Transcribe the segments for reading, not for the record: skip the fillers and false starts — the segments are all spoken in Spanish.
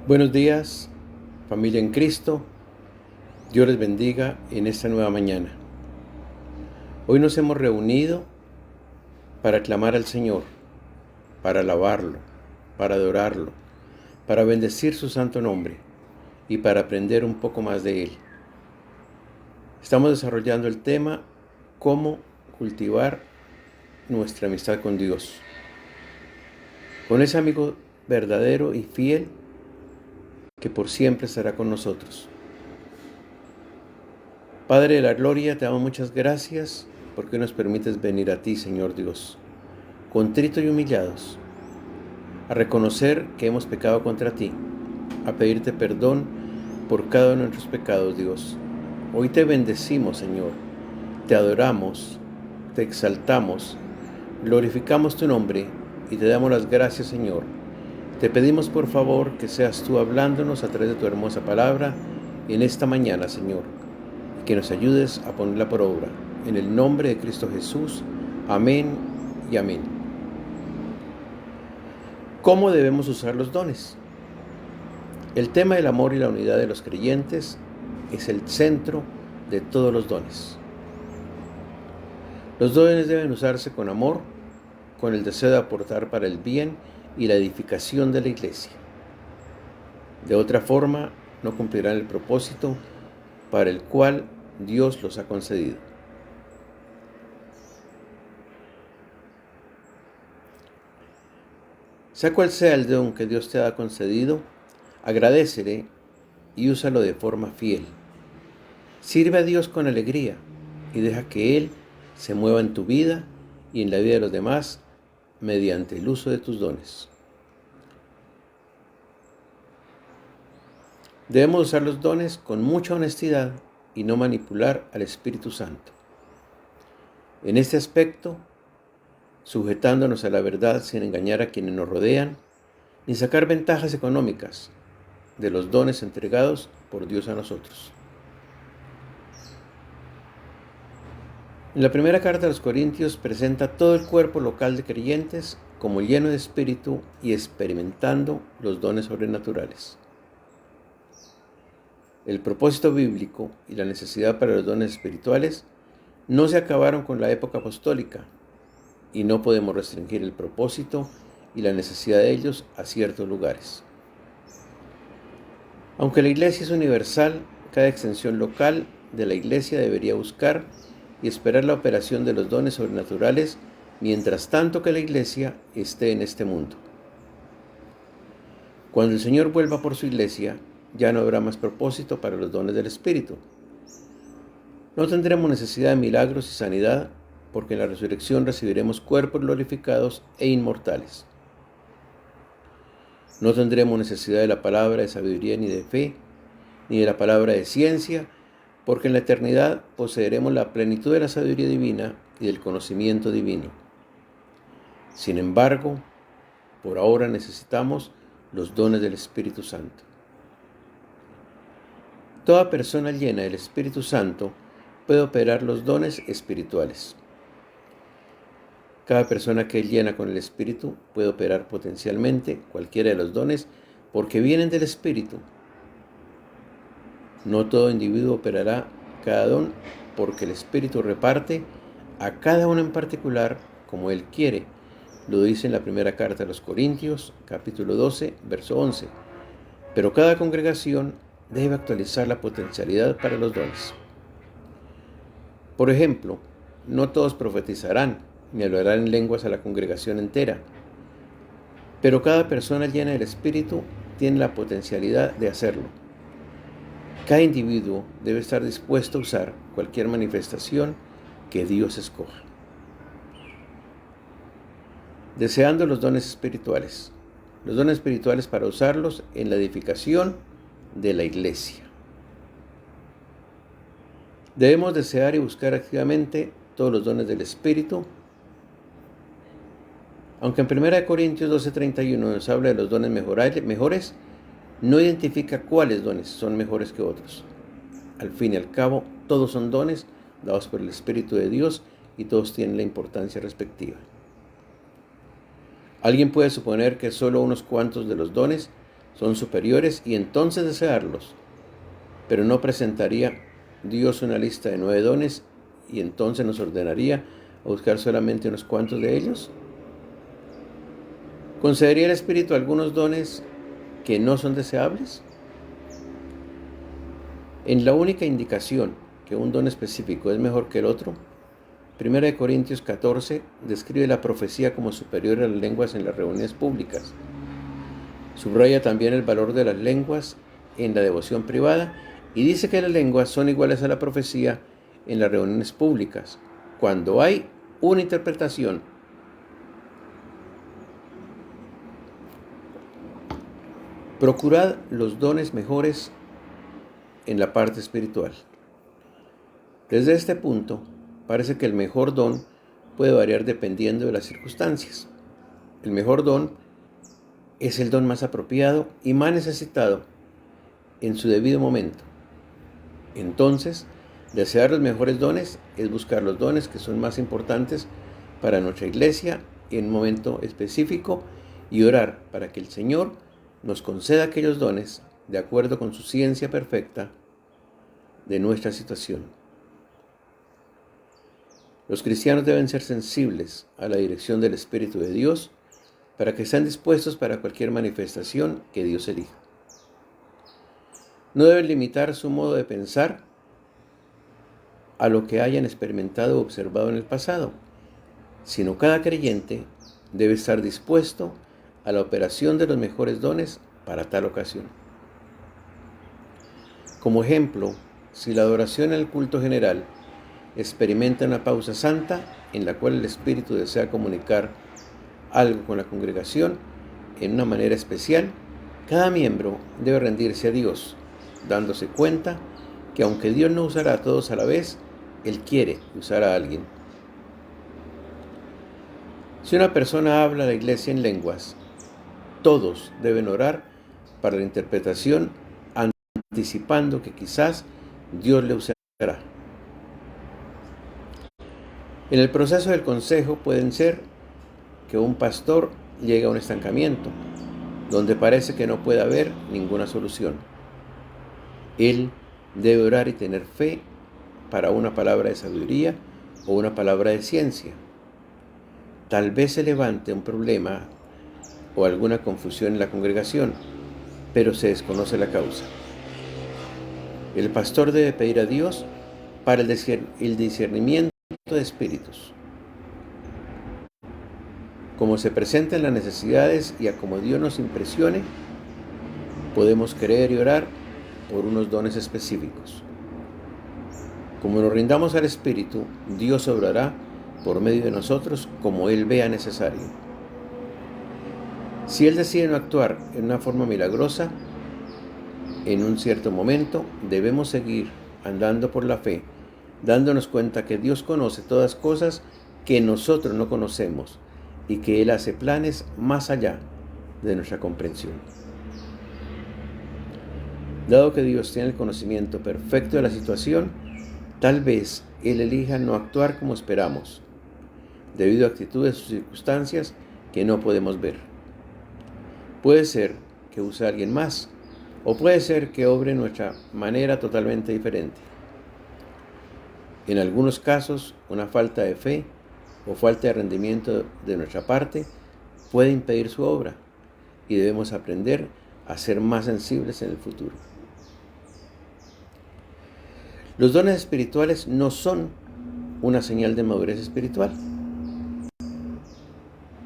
Buenos días, familia en Cristo. Dios les bendiga en esta nueva mañana. Hoy nos hemos reunido para aclamar al Señor, para alabarlo, para adorarlo, para bendecir su santo nombre y para aprender un poco más de Él. Estamos desarrollando el tema cómo cultivar nuestra amistad con Dios, con ese amigo verdadero y fiel que por siempre estará con nosotros. Padre de la gloria, te damos muchas gracias porque nos permites venir a ti, Señor Dios, contritos y humillados, a reconocer que hemos pecado contra ti, a pedirte perdón por cada uno de nuestros pecados, Dios. Hoy te bendecimos, Señor, te adoramos, te exaltamos, glorificamos tu nombre y te damos las gracias, Señor. Te pedimos por favor que seas tú hablándonos a través de tu hermosa palabra en esta mañana, Señor, y que nos ayudes a ponerla por obra. En el nombre de Cristo Jesús, amén y amén. ¿Cómo debemos usar los dones? El tema del amor y la unidad de los creyentes es el centro de todos los dones. Los dones deben usarse con amor, con el deseo de aportar para el bien y la edificación de la iglesia. De otra forma, no cumplirán el propósito para el cual Dios los ha concedido. Sea cual sea el don que Dios te ha concedido, agradécele y úsalo de forma fiel. Sirve a Dios con alegría y deja que Él se mueva en tu vida y en la vida de los demás mediante el uso de tus dones. Debemos usar los dones con mucha honestidad y no manipular al Espíritu Santo. En este aspecto, sujetándonos a la verdad sin engañar a quienes nos rodean, ni sacar ventajas económicas de los dones entregados por Dios a nosotros. En la primera carta a los Corintios presenta todo el cuerpo local de creyentes como lleno de espíritu y experimentando los dones sobrenaturales. El propósito bíblico y la necesidad para los dones espirituales no se acabaron con la época apostólica y no podemos restringir el propósito y la necesidad de ellos a ciertos lugares. Aunque la iglesia es universal, cada extensión local de la iglesia debería buscar y esperar la operación de los dones sobrenaturales mientras tanto que la iglesia esté en este mundo. Cuando el Señor vuelva por su iglesia, ya no habrá más propósito para los dones del Espíritu. No tendremos necesidad de milagros y sanidad, porque en la resurrección recibiremos cuerpos glorificados e inmortales. No tendremos necesidad de la palabra de sabiduría ni de fe, ni de la palabra de ciencia, porque en la eternidad poseeremos la plenitud de la sabiduría divina y del conocimiento divino. Sin embargo, por ahora necesitamos los dones del Espíritu Santo. Toda persona llena del Espíritu Santo puede operar los dones espirituales. Cada persona que es llena con el Espíritu puede operar potencialmente cualquiera de los dones porque vienen del Espíritu. No todo individuo operará cada don porque el Espíritu reparte a cada uno en particular como Él quiere. Lo dice en la primera carta a los Corintios, capítulo 12, verso 11. Pero cada congregación debe actualizar la potencialidad para los dones. Por ejemplo, no todos profetizarán ni hablarán en lenguas a la congregación entera, pero cada persona llena del Espíritu tiene la potencialidad de hacerlo. Cada individuo debe estar dispuesto a usar cualquier manifestación que Dios escoja. Deseando los dones espirituales. Los dones espirituales para usarlos en la edificación de la iglesia. Debemos desear y buscar activamente todos los dones del Espíritu. Aunque en 1 Corintios 12:31 nos habla de los dones mejores, no identifica cuáles dones son mejores que otros. Al fin y al cabo, todos son dones dados por el Espíritu de Dios y todos tienen la importancia respectiva. Alguien puede suponer que solo unos cuantos de los dones son superiores y entonces desearlos. Pero no presentaría Dios una lista de 9 dones y entonces nos ordenaría a buscar solamente unos cuantos de ellos. ¿Concedería el Espíritu algunos dones que no son deseables? En la única indicación que un don específico es mejor que el otro, 1 Corintios 14 describe la profecía como superior a las lenguas en las reuniones públicas. Subraya también el valor de las lenguas en la devoción privada y dice que las lenguas son iguales a la profecía en las reuniones públicas, cuando hay una interpretación. Procurad los dones mejores en la parte espiritual. Desde este punto, parece que el mejor don puede variar dependiendo de las circunstancias. El mejor don es el don más apropiado y más necesitado en su debido momento. Entonces, desear los mejores dones es buscar los dones que son más importantes para nuestra iglesia en un momento específico y orar para que el Señor nos conceda aquellos dones de acuerdo con su ciencia perfecta de nuestra situación. Los cristianos deben ser sensibles a la dirección del Espíritu de Dios para que estén dispuestos para cualquier manifestación que Dios elija. No deben limitar su modo de pensar a lo que hayan experimentado o observado en el pasado, sino cada creyente debe estar dispuesto a la operación de los mejores dones para tal ocasión. Como ejemplo, si la adoración en el culto general experimenta una pausa santa en la cual el Espíritu desea comunicar algo con la congregación en una manera especial, cada miembro debe rendirse a Dios, dándose cuenta que aunque Dios no usará a todos a la vez, Él quiere usar a alguien. Si una persona habla a la iglesia en lenguas, todos deben orar para la interpretación, anticipando que quizás Dios le usará. En el proceso del consejo pueden ser que un pastor llegue a un estancamiento, donde parece que no puede haber ninguna solución. Él debe orar y tener fe para una palabra de sabiduría o una palabra de ciencia. Tal vez se levante un problema o alguna confusión en la congregación, pero se desconoce la causa. El pastor debe pedir a Dios para el discernimiento de espíritus. Como se presentan las necesidades y a como Dios nos impresione, podemos creer y orar por unos dones específicos. Como nos rindamos al Espíritu, Dios obrará por medio de nosotros como Él vea necesario. Si Él decide no actuar en una forma milagrosa, en un cierto momento, debemos seguir andando por la fe, dándonos cuenta que Dios conoce todas cosas que nosotros no conocemos y que Él hace planes más allá de nuestra comprensión. Dado que Dios tiene el conocimiento perfecto de la situación, tal vez Él elija no actuar como esperamos, debido a actitudes o circunstancias que no podemos ver. Puede ser que use a alguien más, o puede ser que obre de nuestra manera totalmente diferente. En algunos casos, una falta de fe o falta de rendimiento de nuestra parte puede impedir su obra, y debemos aprender a ser más sensibles en el futuro. Los dones espirituales no son una señal de madurez espiritual.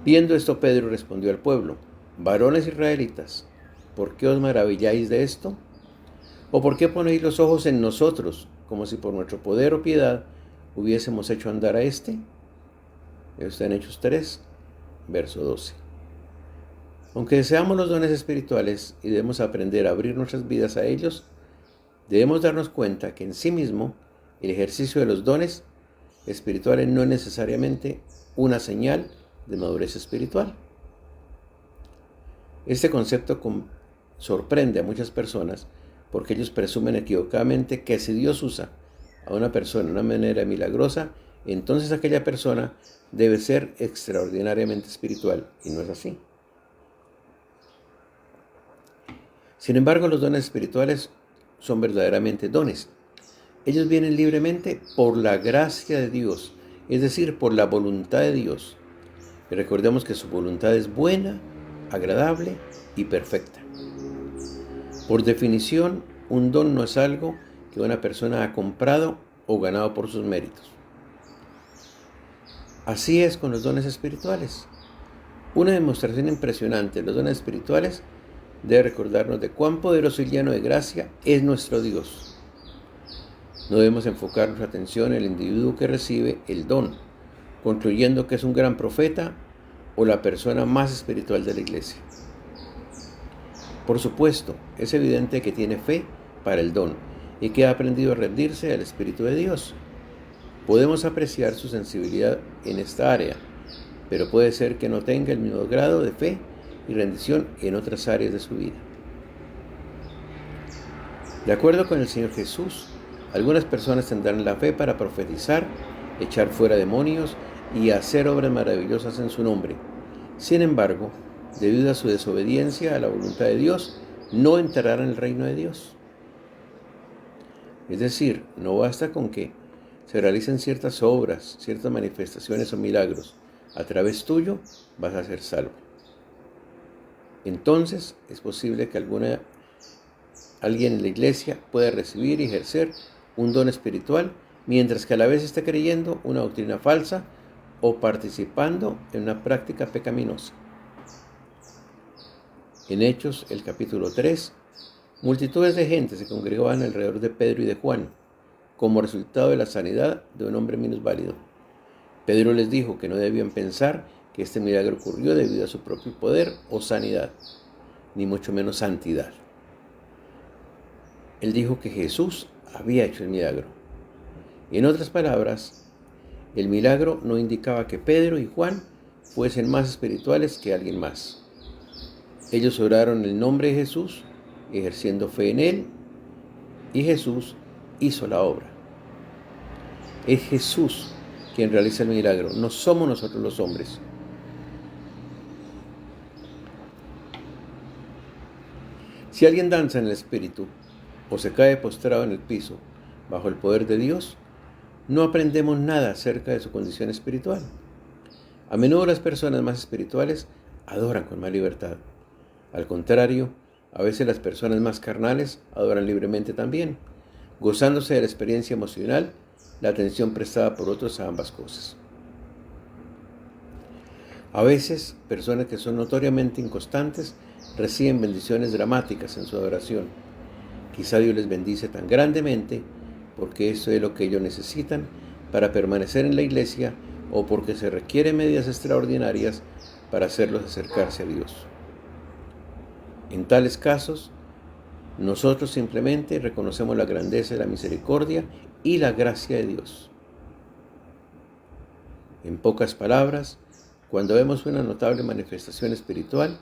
Viendo esto, Pedro respondió al pueblo: varones israelitas, ¿por qué os maravilláis de esto? ¿O por qué ponéis los ojos en nosotros, como si por nuestro poder o piedad hubiésemos hecho andar a éste? Esto está en Hechos 3, verso 12. Aunque deseamos los dones espirituales y debemos aprender a abrir nuestras vidas a ellos, debemos darnos cuenta que en sí mismo el ejercicio de los dones espirituales no es necesariamente una señal de madurez espiritual. Este concepto sorprende a muchas personas porque ellos presumen equivocadamente que si Dios usa a una persona de una manera milagrosa, entonces aquella persona debe ser extraordinariamente espiritual, y no es así. Sin embargo, los dones espirituales son verdaderamente dones. Ellos vienen libremente por la gracia de Dios, es decir, por la voluntad de Dios. Y recordemos que su voluntad es buena, agradable y perfecta. Por definición, un don no es algo que una persona ha comprado o ganado por sus méritos. Así es con los dones espirituales. Una demostración impresionante de los dones espirituales debe recordarnos de cuán poderoso y lleno de gracia es nuestro Dios. No debemos enfocar nuestra atención en el individuo que recibe el don, concluyendo que es un gran profeta o la persona más espiritual de la iglesia. Por supuesto, es evidente que tiene fe para el don y que ha aprendido a rendirse al Espíritu de Dios. Podemos apreciar su sensibilidad en esta área, pero puede ser que no tenga el mismo grado de fe y rendición en otras áreas de su vida. De acuerdo con el Señor Jesús, algunas personas tendrán la fe para profetizar, echar fuera demonios y hacer obras maravillosas en su nombre. Sin embargo, debido a su desobediencia a la voluntad de Dios, no entrarán en el reino de Dios. Es decir, no basta con que se realicen ciertas obras, ciertas manifestaciones o milagros. A través tuyo vas a ser salvo. Entonces es posible que alguien en la iglesia pueda recibir y ejercer un don espiritual, mientras que a la vez esté creyendo una doctrina falsa o participando en una práctica pecaminosa. En Hechos, el capítulo 3, multitudes de gente se congregaban alrededor de Pedro y de Juan, como resultado de la sanidad de un hombre minusválido. Pedro les dijo que no debían pensar que este milagro ocurrió debido a su propio poder o sanidad, ni mucho menos santidad. Él dijo que Jesús había hecho el milagro. Y en otras palabras, el milagro no indicaba que Pedro y Juan fuesen más espirituales que alguien más. Ellos oraron en el nombre de Jesús, ejerciendo fe en Él, y Jesús hizo la obra. Es Jesús quien realiza el milagro, no somos nosotros los hombres. Si alguien danza en el espíritu o se cae postrado en el piso bajo el poder de Dios, no aprendemos nada acerca de su condición espiritual. A menudo las personas más espirituales adoran con más libertad. Al contrario, a veces las personas más carnales adoran libremente también, gozándose de la experiencia emocional, la atención prestada por otros a ambas cosas. A veces, personas que son notoriamente inconstantes reciben bendiciones dramáticas en su adoración. Quizá Dios les bendice tan grandemente porque eso es lo que ellos necesitan para permanecer en la iglesia o porque se requieren medidas extraordinarias para hacerlos acercarse a Dios. En tales casos, nosotros simplemente reconocemos la grandeza de la misericordia y la gracia de Dios. En pocas palabras, cuando vemos una notable manifestación espiritual,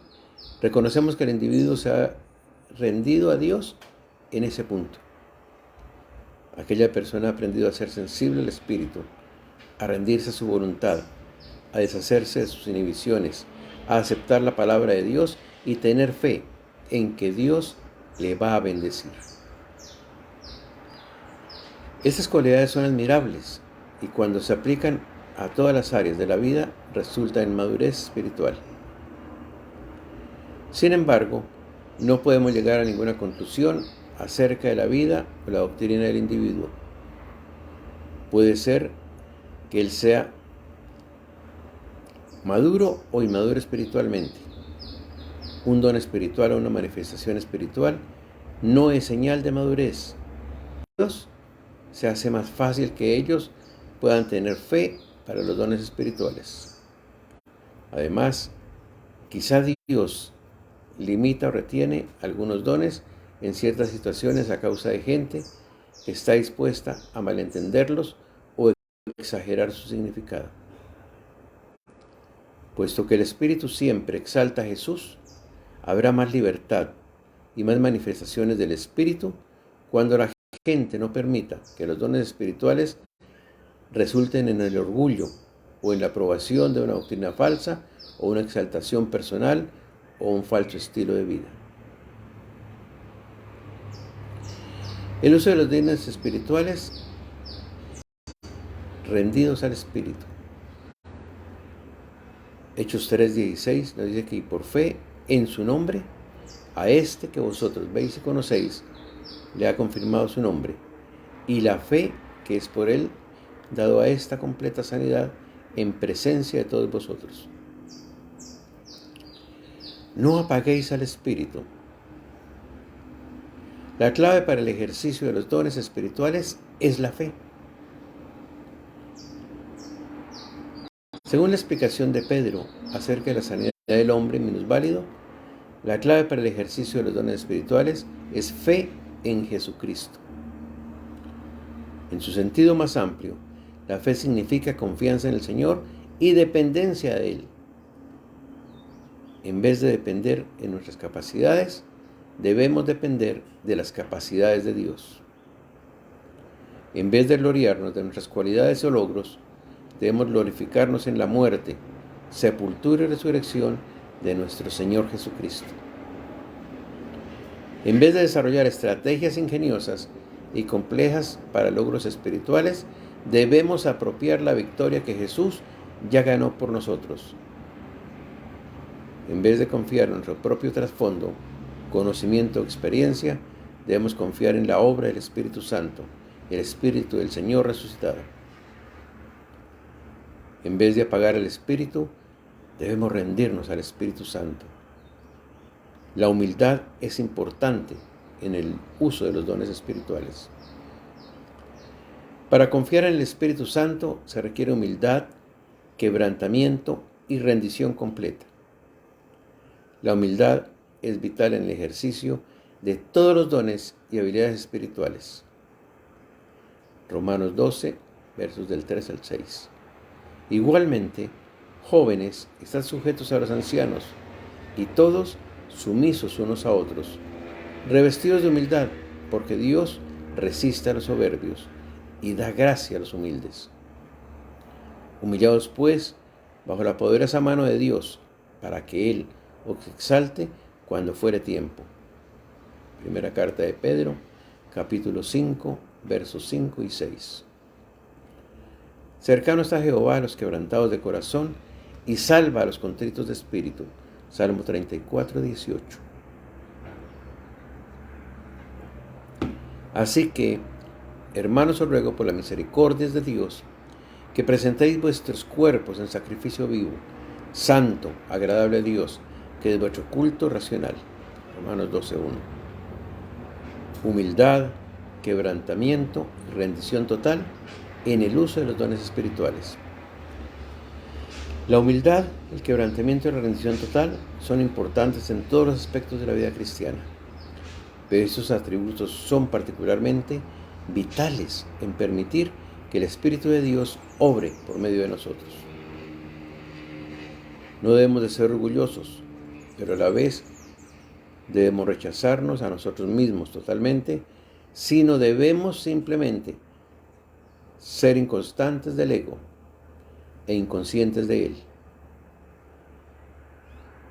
reconocemos que el individuo se ha rendido a Dios en ese punto. Aquella persona ha aprendido a ser sensible al Espíritu, a rendirse a su voluntad, a deshacerse de sus inhibiciones, a aceptar la palabra de Dios y tener fe en que Dios le va a bendecir. Estas cualidades son admirables y cuando se aplican a todas las áreas de la vida resultan en madurez espiritual. Sin embargo, no podemos llegar a ninguna conclusión acerca de la vida o la doctrina del individuo. Puede ser que él sea maduro o inmaduro espiritualmente. Un don espiritual o una manifestación espiritual no es señal de madurez. Dios se hace más fácil que ellos puedan tener fe para los dones espirituales. Además, quizá Dios limita o retiene algunos dones en ciertas situaciones a causa de gente que está dispuesta a malentenderlos o exagerar su significado. Puesto que el Espíritu siempre exalta a Jesús, habrá más libertad y más manifestaciones del Espíritu cuando la gente no permita que los dones espirituales resulten en el orgullo o en la aprobación de una doctrina falsa o una exaltación personal o un falso estilo de vida. El uso de los dones espirituales rendidos al Espíritu. Hechos 3:16 nos dice que y por fe en su nombre, a este que vosotros veis y conocéis, le ha confirmado su nombre, y la fe que es por él dado a esta completa sanidad en presencia de todos vosotros. No apaguéis al Espíritu. La clave para el ejercicio de los dones espirituales es la fe. Según la explicación de Pedro acerca de la sanidad del hombre minusválido, la clave para el ejercicio de los dones espirituales es fe en Jesucristo. En su sentido más amplio, la fe significa confianza en el Señor y dependencia de Él. En vez de depender en nuestras capacidades, debemos depender de las capacidades de Dios. En vez de gloriarnos de nuestras cualidades o logros, debemos glorificarnos en la muerte, sepultura y resurrección de nuestro Señor Jesucristo. En vez de desarrollar estrategias ingeniosas y complejas para logros espirituales, debemos apropiar la victoria que Jesús ya ganó por nosotros. En vez de confiar en nuestro propio trasfondo, conocimiento o experiencia, debemos confiar en la obra del Espíritu Santo, el Espíritu del Señor resucitado. En vez de apagar el Espíritu, debemos rendirnos al Espíritu Santo. La humildad es importante en el uso de los dones espirituales. Para confiar en el Espíritu Santo se requiere humildad, quebrantamiento y rendición completa. La humildad es vital en el ejercicio de todos los dones y habilidades espirituales. Romanos 12, versos del 3 al 6. Igualmente, jóvenes, están sujetos a los ancianos, y todos sumisos unos a otros, revestidos de humildad, porque Dios resiste a los soberbios y da gracia a los humildes. Humillados pues, bajo la poderosa mano de Dios, para que Él os exalte cuando fuere tiempo. Primera carta de Pedro, capítulo 5, versos 5 y 6. Cercano está Jehová a los quebrantados de corazón y salva a los contritos de espíritu. Salmo 34, 18. Así que, hermanos, os ruego por las misericordias de Dios, que presentéis vuestros cuerpos en sacrificio vivo, santo, agradable a Dios, que es vuestro culto racional. Romanos 12:1. Humildad, quebrantamiento y rendición total en el uso de los dones espirituales. La humildad, el quebrantamiento y la rendición total son importantes en todos los aspectos de la vida cristiana, pero estos atributos son particularmente vitales en permitir que el Espíritu de Dios obre por medio de nosotros. No debemos de ser orgullosos, pero a la vez debemos rechazarnos a nosotros mismos totalmente, sino debemos simplemente ser inconstantes del ego e inconscientes de él.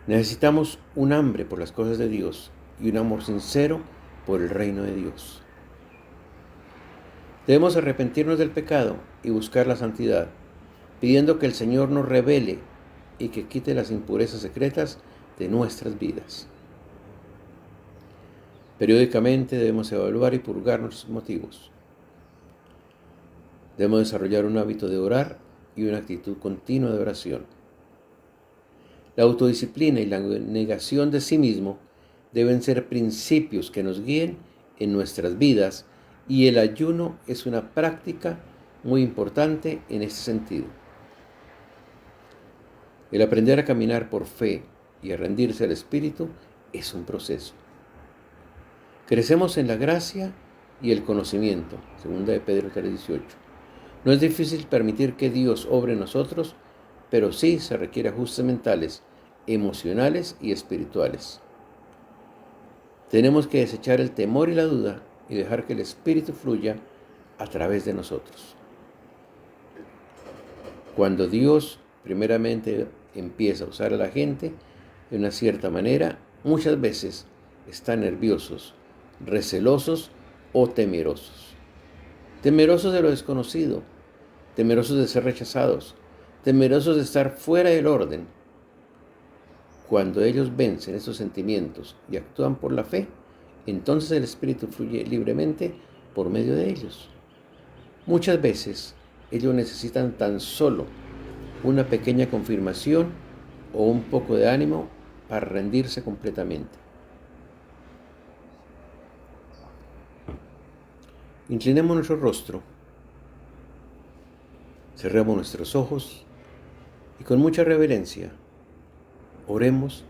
Necesitamos un hambre por las cosas de Dios y un amor sincero por el reino de Dios. Debemos arrepentirnos del pecado y buscar la santidad, pidiendo que el Señor nos revele y que quite las impurezas secretas de nuestras vidas. Periódicamente debemos evaluar y purgar nuestros motivos. Debemos desarrollar un hábito de orar y una actitud continua de oración. La autodisciplina y la negación de sí mismo deben ser principios que nos guíen en nuestras vidas, y el ayuno es una práctica muy importante en este sentido. El aprender a caminar por fe y a rendirse al Espíritu es un proceso. Crecemos en la gracia y el conocimiento, 2 de Pedro 3:18. No es difícil permitir que Dios obre en nosotros, pero sí se requiere ajustes mentales, emocionales y espirituales. Tenemos que desechar el temor y la duda y dejar que el Espíritu fluya a través de nosotros. Cuando Dios primeramente empieza a usar a la gente de una cierta manera, muchas veces están nerviosos, recelosos o temerosos. Temerosos de lo desconocido, temerosos de ser rechazados, temerosos de estar fuera del orden. Cuando ellos vencen esos sentimientos y actúan por la fe, entonces el Espíritu fluye libremente por medio de ellos. Muchas veces ellos necesitan tan solo una pequeña confirmación o un poco de ánimo para rendirse completamente. Inclinemos nuestro rostro, cerremos nuestros ojos y con mucha reverencia oremos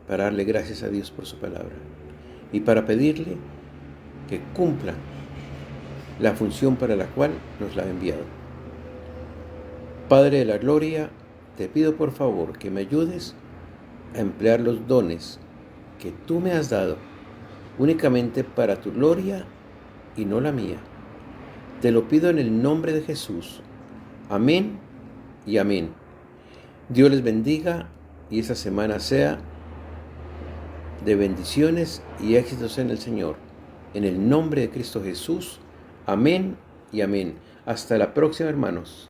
para darle gracias a Dios por su palabra y para pedirle que cumpla la función para la cual nos la ha enviado. Padre de la gloria, te pido por favor que me ayudes a emplear los dones que tú me has dado únicamente para tu gloria y no la mía. Te lo pido en el nombre de Jesús. Amén y amén. Dios les bendiga y esa semana sea de bendiciones y éxitos en el Señor. En el nombre de Cristo Jesús. Amén y amén. Hasta la próxima, hermanos.